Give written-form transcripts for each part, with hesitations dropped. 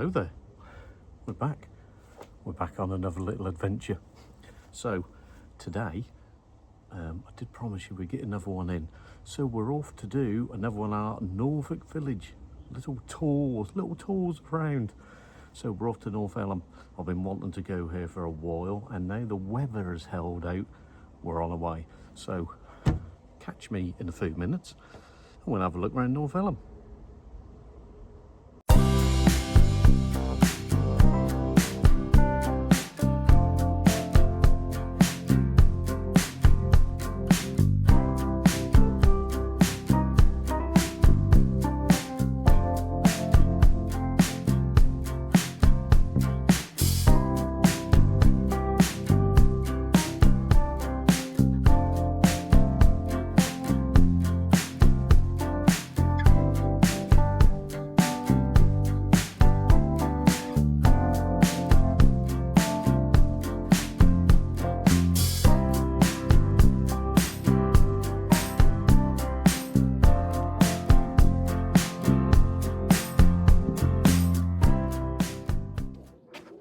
Hello there, we're back. We're back on another little adventure. So today, I did promise you we'd get another one in. So we're off to do another one at Norfolk Village. Little tours around. So we're off to North Elmham. I've been wanting to go here for a while, and now the weather has held out. We're on our way. So catch me in a few minutes and we'll have a look around North Elmham.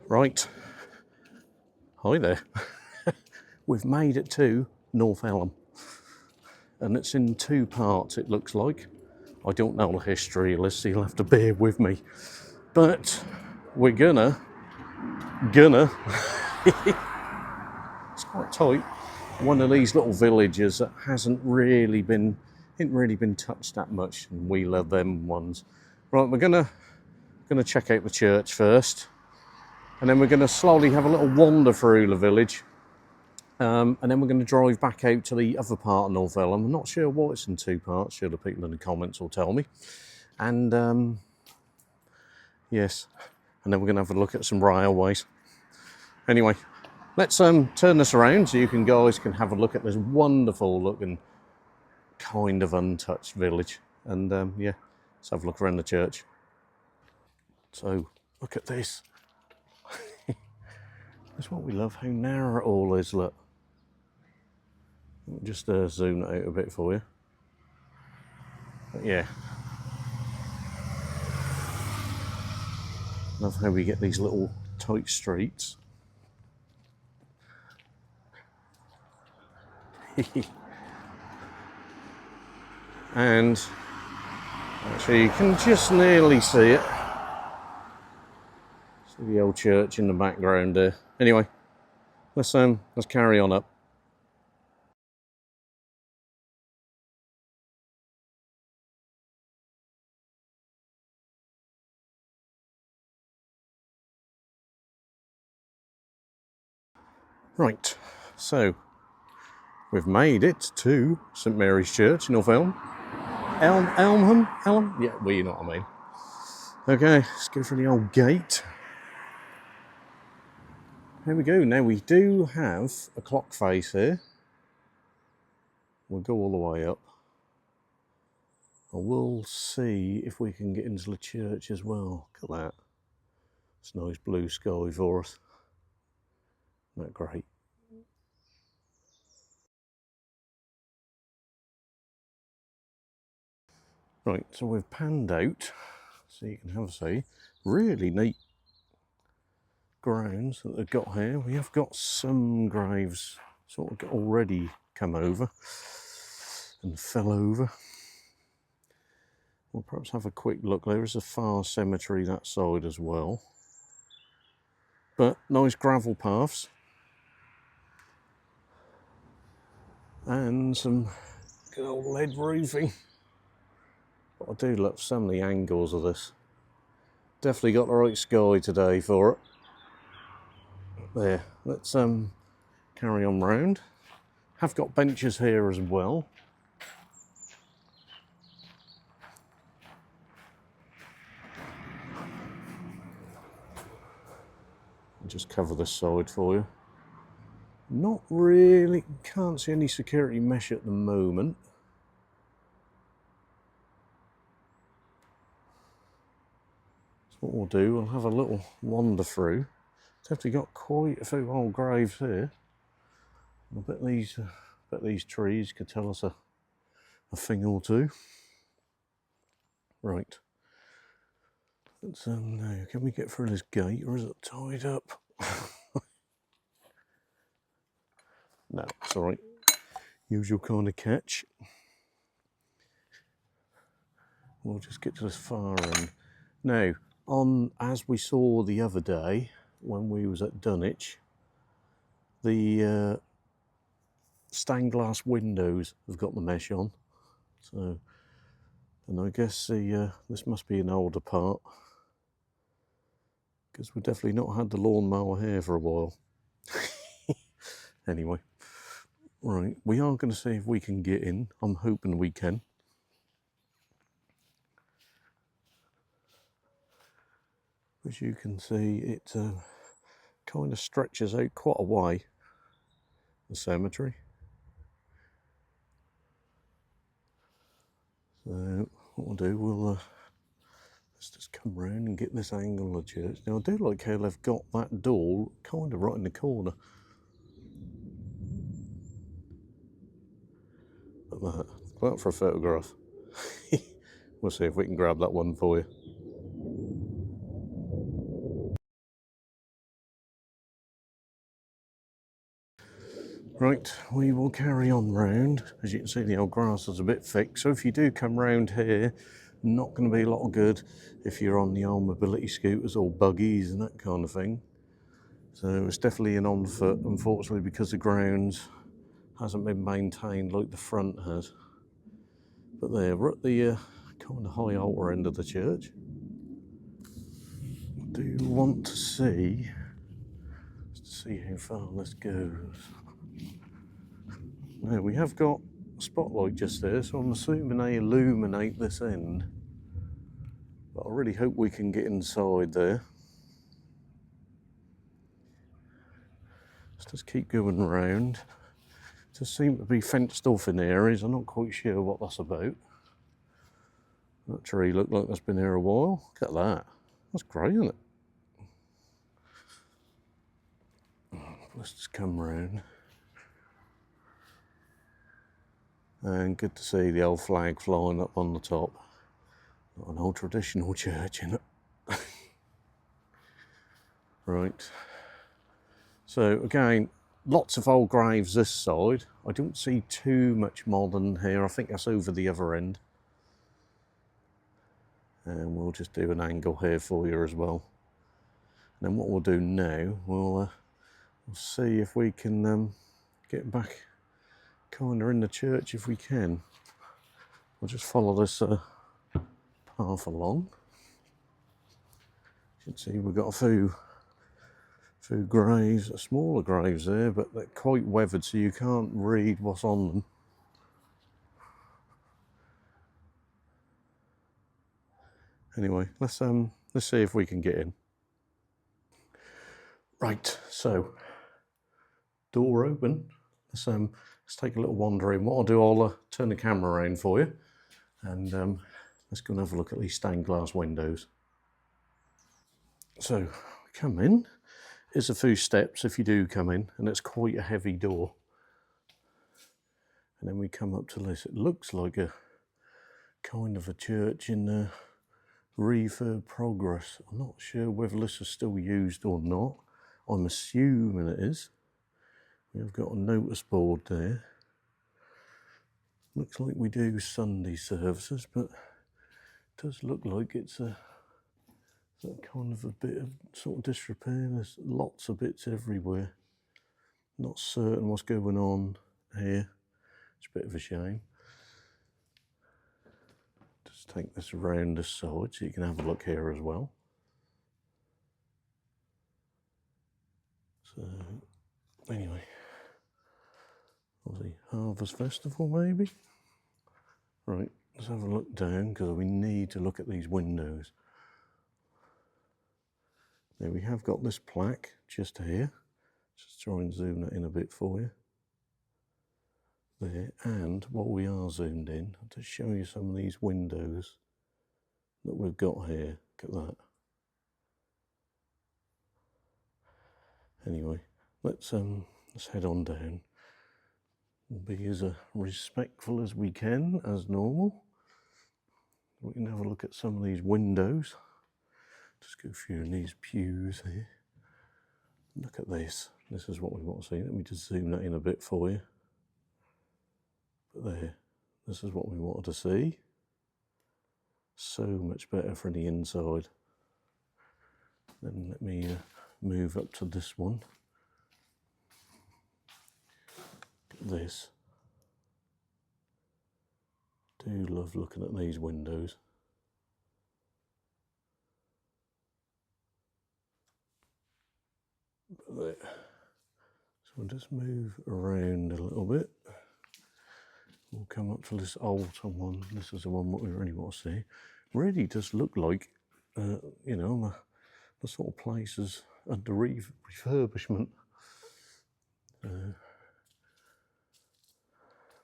Right, hi there. We've made it to North Elmham, and it's in two parts, it looks like. I don't know the history of this, so you'll have to bear with me. But we're gonna it's quite tight. One of these little villages that hasn't really been touched that much, and we love them ones. Right, we're gonna check out the church first. And then we're going to slowly have a little wander through the village. And then we're going to drive back out to the other part of North Elmham. I'm not sure why it's in two parts. Sure, the people in the comments will tell me. And yes, and then we're going to have a look at some railways. Anyway, let's turn this around so you guys can have a look at this wonderful looking, kind of untouched village. And yeah, let's have a look around the church. So look at this. That's what we love, how narrow it all is, look. Let me just zoom it out a bit for you. But yeah. Love how we get these little tight streets. And actually you can just nearly see it. See the old church in the background there. Anyway, let's carry on up. Right, so we've made it to St Mary's Church, North Elmham. Elmham? Yeah, well, you know what I mean. Okay, let's go through the old gate. Here we go. Now we do have a clock face here. We'll go all the way up. And we'll see if we can get into the church as well. Look at that. It's nice blue sky for us. Isn't that great? Right, so we've panned out so you can have a see. Really neat grounds that they've got here. We have got some graves sort of already come over and fell over. We'll perhaps have a quick look. There is a far cemetery that side as well. But nice gravel paths. And some good old lead roofing. But I do love some of the angles of this. Definitely got the right sky today for it. There, let's carry on round. Have got benches here as well. I'll just cover this side for you. Not really, can't see any security mesh at the moment. So what we'll do, we'll have a little wander through. Definitely got quite a few old graves here. I bet these trees could tell us a thing or two. Right. Let's now, can we get through this gate or is it tied up? No, it's all right. Usual kind of catch. We'll just get to this far end. Now, as we saw the other day when we was at Dunwich, the stained glass windows have got the mesh on. So, and I guess this must be an older part, because we've definitely not had the lawnmower here for a while. Anyway, right, we are going to see if we can get in. I'm hoping we can. As you can see, it kind of stretches out quite a way, the cemetery. So what we'll do, let's just come round and get this angle of the church. Now I do like how they've got that door kind of right in the corner. Like that for a photograph. We'll see if we can grab that one for you. Right, we will carry on round. As you can see, the old grass is a bit thick, so if you do come round here, not going to be a lot of good if you're on the old mobility scooters or buggies and that kind of thing. So it's definitely an on foot, unfortunately, because the grounds hasn't been maintained like the front has. But there, we're at the kind of high altar end of the church. I do want to see, let's see how far this goes. Now we have got a spotlight just there, so I'm assuming they illuminate this end. But I really hope we can get inside there. Let's just keep going around. Just seem to be fenced off in areas. I'm not quite sure what that's about. That tree looked like that's been here a while. Look at that. That's great, isn't it? Let's just come round. And good to see the old flag flying up on the top. Got an old traditional church in it. Right. So again, lots of old graves this side. I don't see too much modern here. I think that's over the other end. And we'll just do an angle here for you as well. And then what we'll do now, we'll see if we can get back kind of in the church if we can. We'll just follow this path along. You can see we've got a few graves, smaller graves there, but they're quite weathered, so you can't read what's on them. Anyway, let's see if we can get in. Right, so door open. Let's take a little wander in. What I'll do, I'll turn the camera around for you, and let's go and have a look at these stained glass windows. So come in. There's a few steps if you do come in, and it's quite a heavy door. And then we come up to this. It looks like a kind of a church in refurb progress. I'm not sure whether this is still used or not. I'm assuming it is. We've got a notice board there. Looks like we do Sunday services, but it does look like it's a kind of a bit of sort of disrepair. There's lots of bits everywhere. Not certain what's going on here. It's a bit of a shame. Just take this around the side so you can have a look here as well. So anyway, the Harvest Festival maybe? Right, let's have a look down because we need to look at these windows. Now we have got this plaque just here. Just try and zoom that in a bit for you. There, and while we are zoomed in, I'll just show you some of these windows that we've got here. Look at that. Anyway, let's head on down. We'll be as respectful as we can, as normal. We can have a look at some of these windows. Just go through these pews here. Look at this. This is what we want to see. Let me just zoom that in a bit for you. But there, this is what we wanted to see. So much better for the inside. Then let me move up to this one. Look at this. Do love looking at these windows. There. So we'll just move around a little bit. We'll come up to this altar one. This is the one that we really want to see. Really does look like, you know, the sort of places under refurbishment.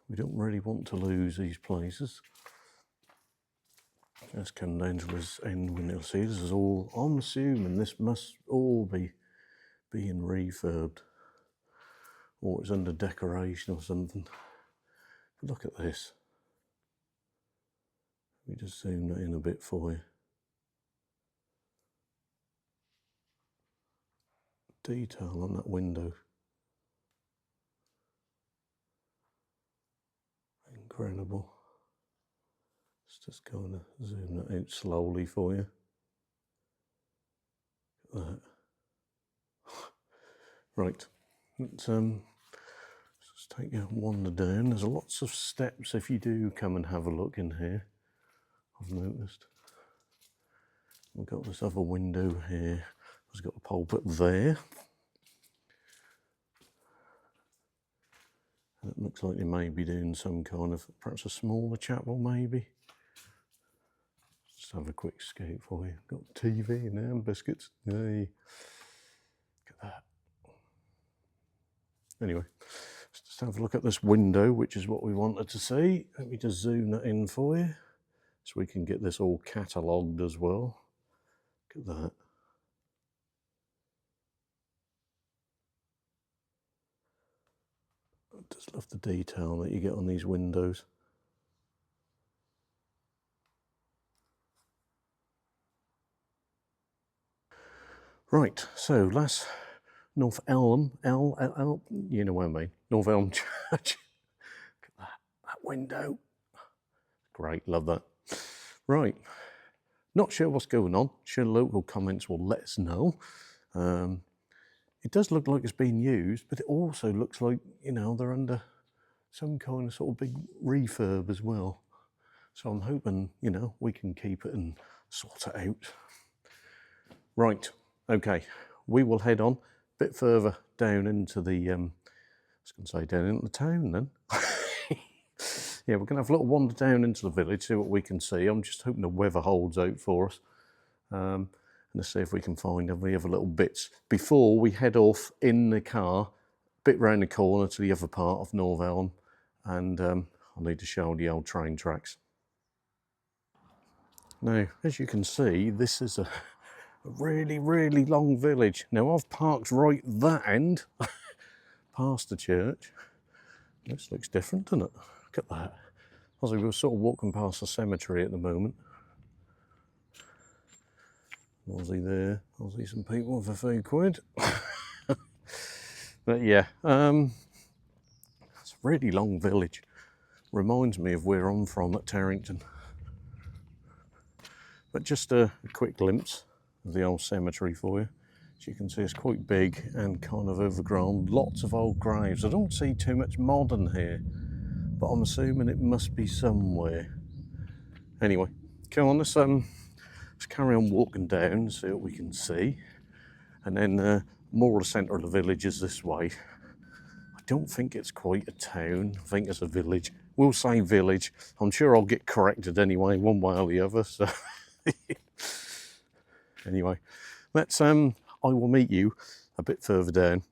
We don't really want to lose these places. Let's come down to this end window. See, this is all, I'm assuming this must all be being refurbed. Or it's under decoration or something. But look at this. Let me just zoom that in a bit for you. Detail on that window. Incredible. Let's just go and zoom that out slowly for you. Look at that. Right. Let's just take a wander down. There's lots of steps if you do come and have a look in here, I've noticed. We've got this other window here. It's got a pulpit there. And it looks like they may be doing some kind of, perhaps a smaller chapel maybe. Just have a quick scope for you. Got TV in there and biscuits. Hey. Look at that. Anyway, let's just have a look at this window, which is what we wanted to see. Let me just zoom that in for you so we can get this all catalogued as well. Look at that. I just love the detail that you get on these windows. Right, so that's North Elmham, you know what I mean, North Elm Church. Look at that window. Great, love that. Right, not sure what's going on. Sure, local comments will let us know. It does look like it's being used, but it also looks like, you know, they're under some kind of sort of big refurb as well. So I'm hoping, you know, we can keep it and sort it out. Right, okay, we will head on a bit further down into the, I was going to say down into the town then. Yeah, we're going to have a little wander down into the village, see what we can see. I'm just hoping the weather holds out for us. And let's see if we can find any other little bits before we head off in the car, a bit round the corner to the other part of North Elm. And I'll need to show the old train tracks. Now, as you can see, this is a really, really long village. Now, I've parked right that end, past the church. This looks different, doesn't it? Look at that. As we were sort of walking past the cemetery at the moment. Aussie there. Aussie some people for £3. But yeah, it's a really long village. Reminds me of where I'm from at Tarrington. But just a quick glimpse of the old cemetery for you. As you can see, it's quite big and kind of overgrown. Lots of old graves. I don't see too much modern here, but I'm assuming it must be somewhere. Anyway, come on, let's carry on walking down and see what we can see. And then more of the centre of the village is this way. I don't think it's quite a town. I think it's a village. We'll say village. I'm sure I'll get corrected anyway, one way or the other. So anyway, let's I will meet you a bit further down.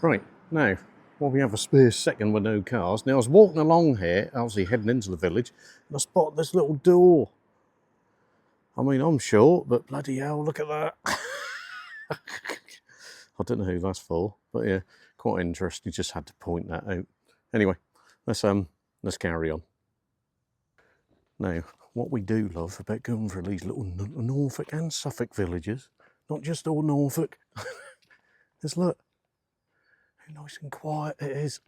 Right, now, while we have a spare second with no cars. Now, I was walking along here, obviously heading into the village, and I spotted this little door. I mean, I'm short, but bloody hell, look at that. I don't know who that's for, but yeah, quite interesting. Just had to point that out. Anyway, let's carry on. Now, what we do love about going for these little Norfolk and Suffolk villages, not just all Norfolk, is look how nice and quiet it is.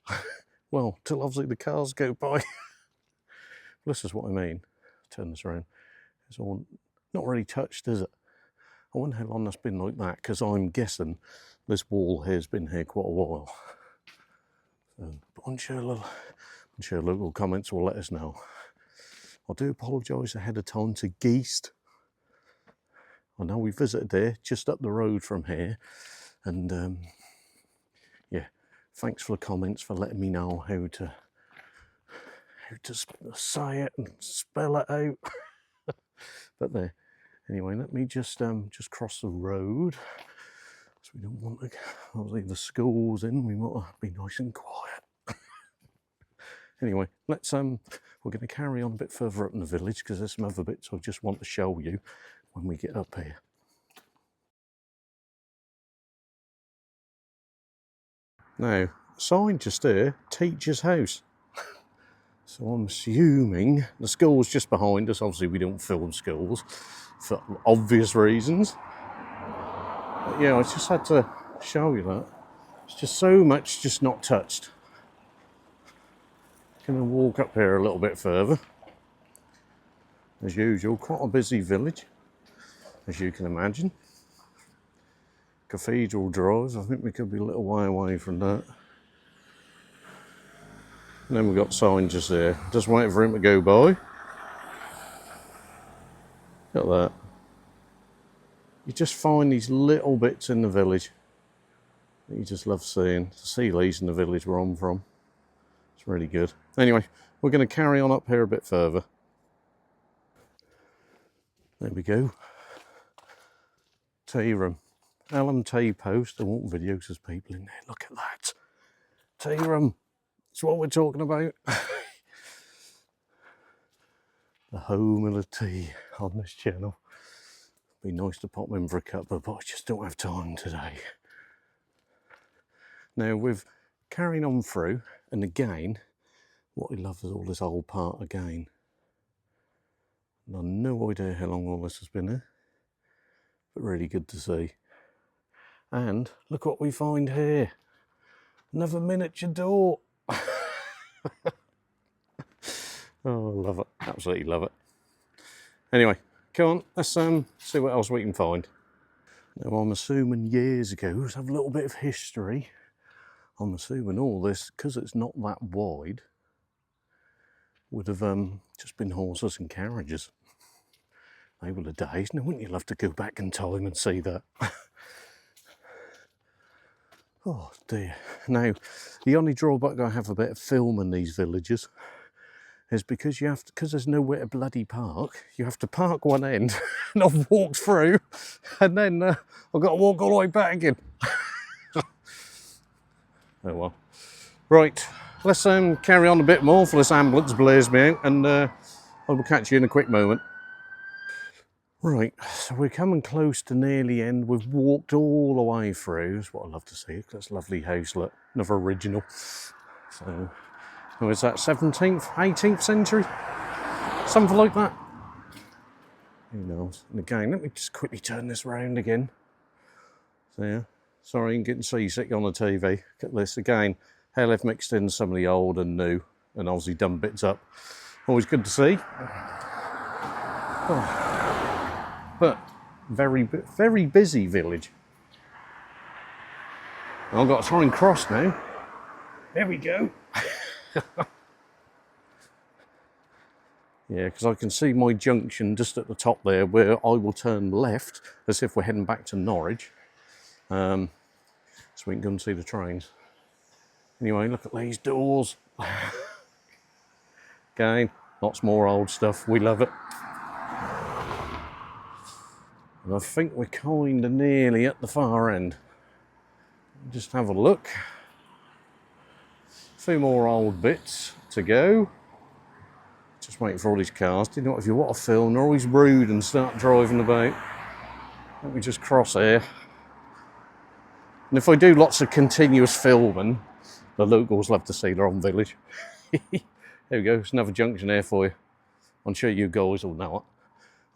Well, till obviously the cars go by. This is what I mean. Turn this around. It's all not really touched, is it? I wonder how long that's been like that, because I'm guessing this wall here has been here quite a while. So, but I'm sure local comments will let us know. I do apologise ahead of time to Geest. I know we visited there, just up the road from here, and yeah, thanks for the comments, for letting me know how to say it and spell it out. But there, anyway, let me just cross the road, so we don't want to obviously the school's in. We want to be nice and quiet. Anyway, let's we're going to carry on a bit further up in the village, because there's some other bits I just want to show you when we get up here. Now, sign just there, teacher's house. So I'm assuming the school's just behind us. Obviously we don't film schools for obvious reasons. But yeah, I just had to show you that. It's just so much just not touched. Gonna walk up here a little bit further. As usual, quite a busy village, as you can imagine. Cathedral Drive, I think we could be a little way away from that. And then we've got signs just there, just waiting for him to go by. Look at that. You just find these little bits in the village that you just love seeing. To see these in the village where I'm from. It's really good. Anyway, we're going to carry on up here a bit further. There we go. Tea room. Elm tea post. I want videos of people in there. Look at that. Tea room. That's what we're talking about. The home of the tea on this channel. Be nice to pop in for a cuppa, but I just don't have time today. Now, we've carried on through, and again, what we love is all this old part again. And I've no idea how long all this has been here, but really good to see. And look what we find here. Another miniature door. Oh, I love it. Absolutely love it. Anyway, come on, let's see what else we can find. Now, I'm assuming years ago, let's have a little bit of history. I'm assuming all this, because it's not that wide, would have just been horses and carriages. They were the days. Now, wouldn't you love to go back in time and see that? Oh dear. Now, the only drawback I have about filming these villages is because you have to, because there's nowhere to bloody park, you have to park one end and I've walked through, and then I've got to walk all the way back again. Oh well. Right, let's carry on a bit more for this ambulance blares me out, and I will catch you in a quick moment. Right, so we're coming close to near the end. We've walked all the way through. That's what I love to see. That's a lovely house, look, another original. So, was that 17th, 18th century? Something like that. Who knows? And again, let me just quickly turn this round again. So, yeah. Sorry, I'm getting seasick on the TV. Look at this again. How they've mixed in some of the old and new, and obviously done bits up. Always good to see. Oh. But very busy village. I've got to try and cross now. There we go. Yeah, because I can see my junction just at the top there, where I will turn left as if we're heading back to Norwich. So we can go and see the trains. Anyway, look at these doors. Again, lots more old stuff. We love it. And I think we're kind of nearly at the far end. Just have a look. A few more old bits to go. Just waiting for all these cars. Do you know what, if you want to film, they're always rude and start driving about. Let me just cross here. And if I do lots of continuous filming, the locals love to see their own village. There we go, it's another junction there for you. I'm sure you guys will know it.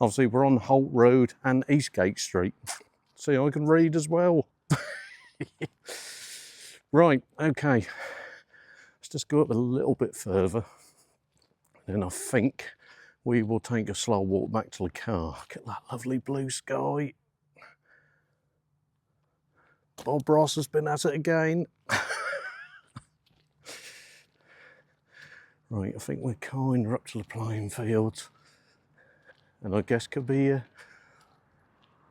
Obviously, we're on Holt Road and Eastgate Street. See, I can read as well. Right, okay. Let's just go up a little bit further. And I think we will take a slow walk back to the car. Look at that lovely blue sky. Bob Ross has been at it again. Right, I think we're kind of up to the playing fields. And I guess could be a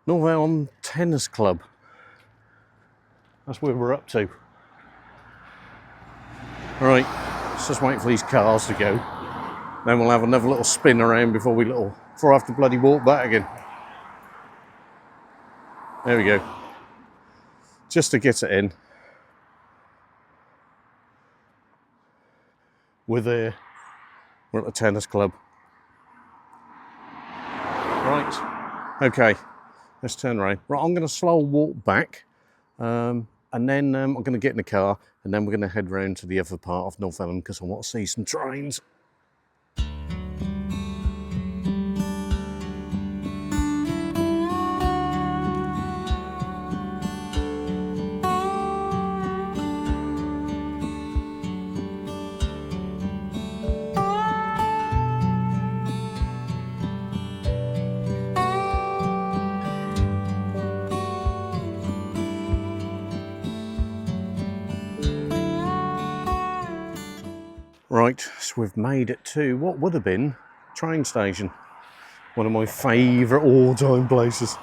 North Elmham Tennis Club. That's where we're up to. Right, let's just wait for these cars to go. Then we'll have another little spin around before I have to bloody walk back again. There we go. Just to get it in. We're there. We're at the tennis club. Right. Okay. Let's turn around. Right, I'm going to slow walk back. And then I'm going to get in the car. And then we're going to head round to the other part of North Elmham because I want to see some trains. Right, so we've made it to what would have been train station. One of my favourite all-time places.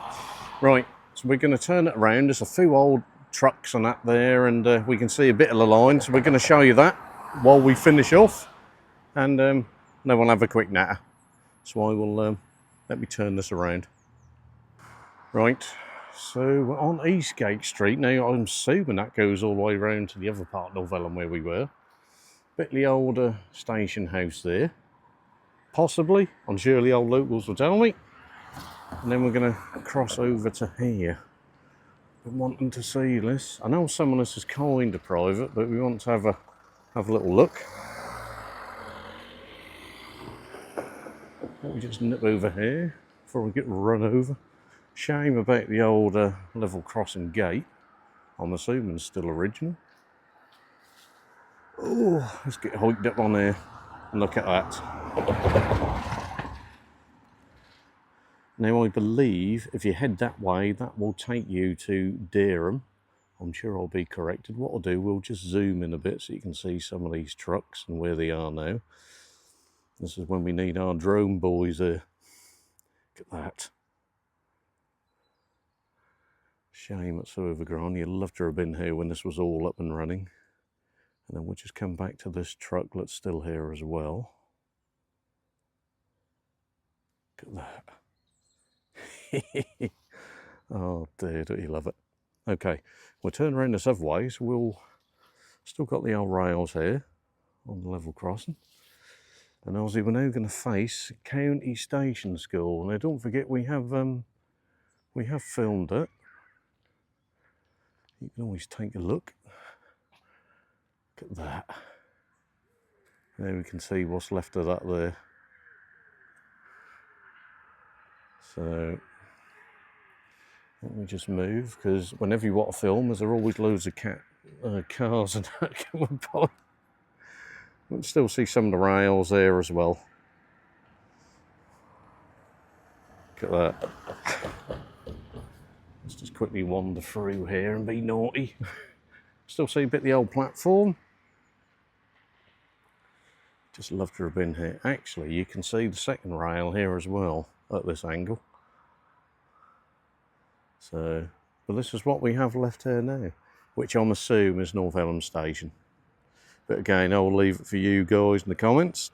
Right, so we're going to turn it around. There's a few old trucks and that there, and we can see a bit of the line. So we're going to show you that while we finish off. And then we'll have a quick natter. So I will, let me turn this around. Right, so we're on Eastgate Street. Now, I'm assuming that goes all the way around to the other part of North Elmham where we were. Bit of the older station house there. Possibly. I'm sure the old locals will tell me. And then we're going to cross over to here. Been wanting to see this. I know some of this is kind of private, but we want to have a little look. Let me just nip over here before we get run over. Shame about the old level crossing gate. I'm assuming it's still original. Oh, let's get hiked up on there and look at that. Now I believe if you head that way, that will take you to Dereham. I'm sure I'll be corrected. What I'll do, we'll just zoom in a bit so you can see some of these trucks and where they are now. This is when we need our drone boys there. Look at that. Shame it's so overgrown. You'd love to have been here when this was all up and running. And then we'll just come back to this truck that's still here as well. Look at that. Oh dear, don't you love it? Okay, we'll turn around this other way, so we'll still got the old rails here on the level crossing. And obviously we're now going to face County Station School. Now don't forget we have filmed it. You can always take a look. Look at that. There we can see what's left of that there. So let me just move, because whenever you want to film, there are always loads of cars and that coming by. You can still see some of the rails there as well. Look at that. Let's just quickly wander through here and be naughty. Still see a bit of the old platform. Just love to have been here. Actually, you can see the second rail here as well at this angle. So, but this is what we have left here now, which I'm assuming is North Elmham Station. But again, I'll leave it for you guys in the comments.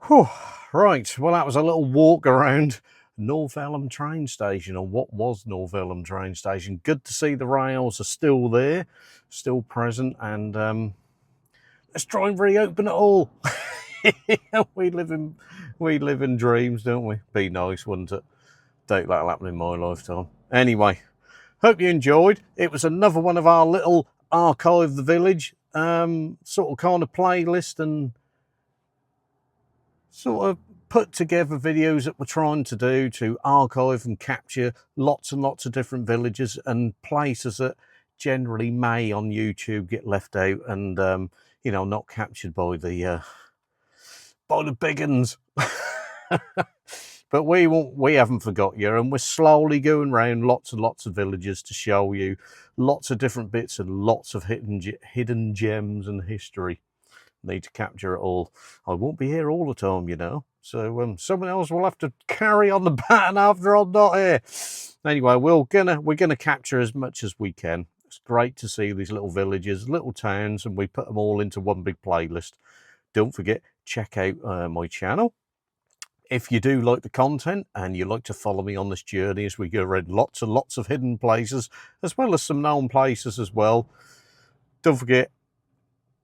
Whew. Right, well that was a little walk around North Elmham train station, or what was North Elmham train station. Good to see the rails are still there, still present, and let's try and reopen it all. we live in dreams, don't we? Be nice, wouldn't it? Don't think that'll happen in my lifetime. Anyway, hope you enjoyed. It was another one of our little Archive the Village sort of kind of playlist, and sort of put together videos that we're trying to do to archive and capture lots and lots of different villages and places that generally may on YouTube get left out and you know, not captured by the big uns. But we haven't forgot you, and we're slowly going around lots and lots of villages to show you lots of different bits and lots of hidden gems and history. Need to capture it all. I won't be here all the time, you know, so someone else will have to carry on the baton after I'm not here. Anyway, we're gonna capture as much as we can. It's great to see these little villages, little towns, and we put them all into one big playlist. Don't forget, check out my channel. If you do like the content and you like to follow me on this journey as we go around lots and lots of hidden places, as well as some known places as well, don't forget,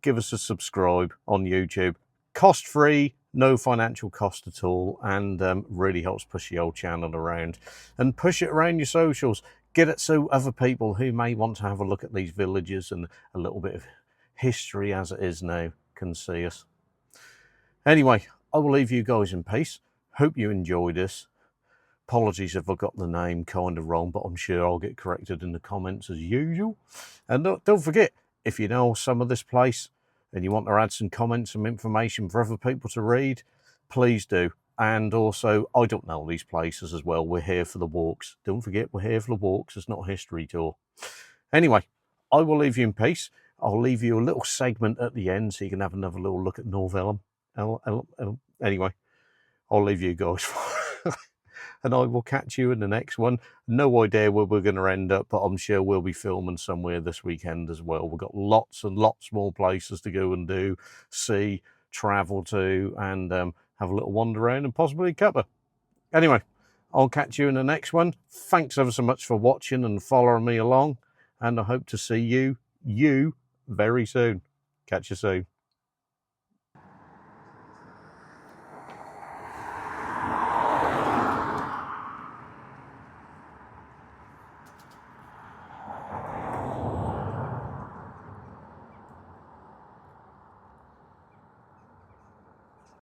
give us a subscribe on YouTube. Cost free, no financial cost at all, and really helps push the old channel around. And push it around your socials. Get it so other people who may want to have a look at these villages and a little bit of history as it is now can see us. Anyway, I will leave you guys in peace. Hope you enjoyed this. Apologies if I got the name kind of wrong, but I'm sure I'll get corrected in the comments as usual. And don't forget, if you know some of this place and you want to add some comments, some information for other people to read, please do. And also, I don't know these places as well. We're here for the walks. Don't forget, we're here for the walks. It's not a history tour. Anyway, I will leave you in peace. I'll leave you a little segment at the end so you can have another little look at North Elmham. Anyway, I'll leave you guys and I will catch you in the next one. No idea where we're going to end up, but I'm sure we'll be filming somewhere this weekend as well. We've got lots and lots more places to go and do, see, travel to, and have a little wander around and possibly a cuppa. Anyway, I'll catch you in the next one. Thanks ever so much for watching and following me along, and I hope to see you very soon. Catch you soon.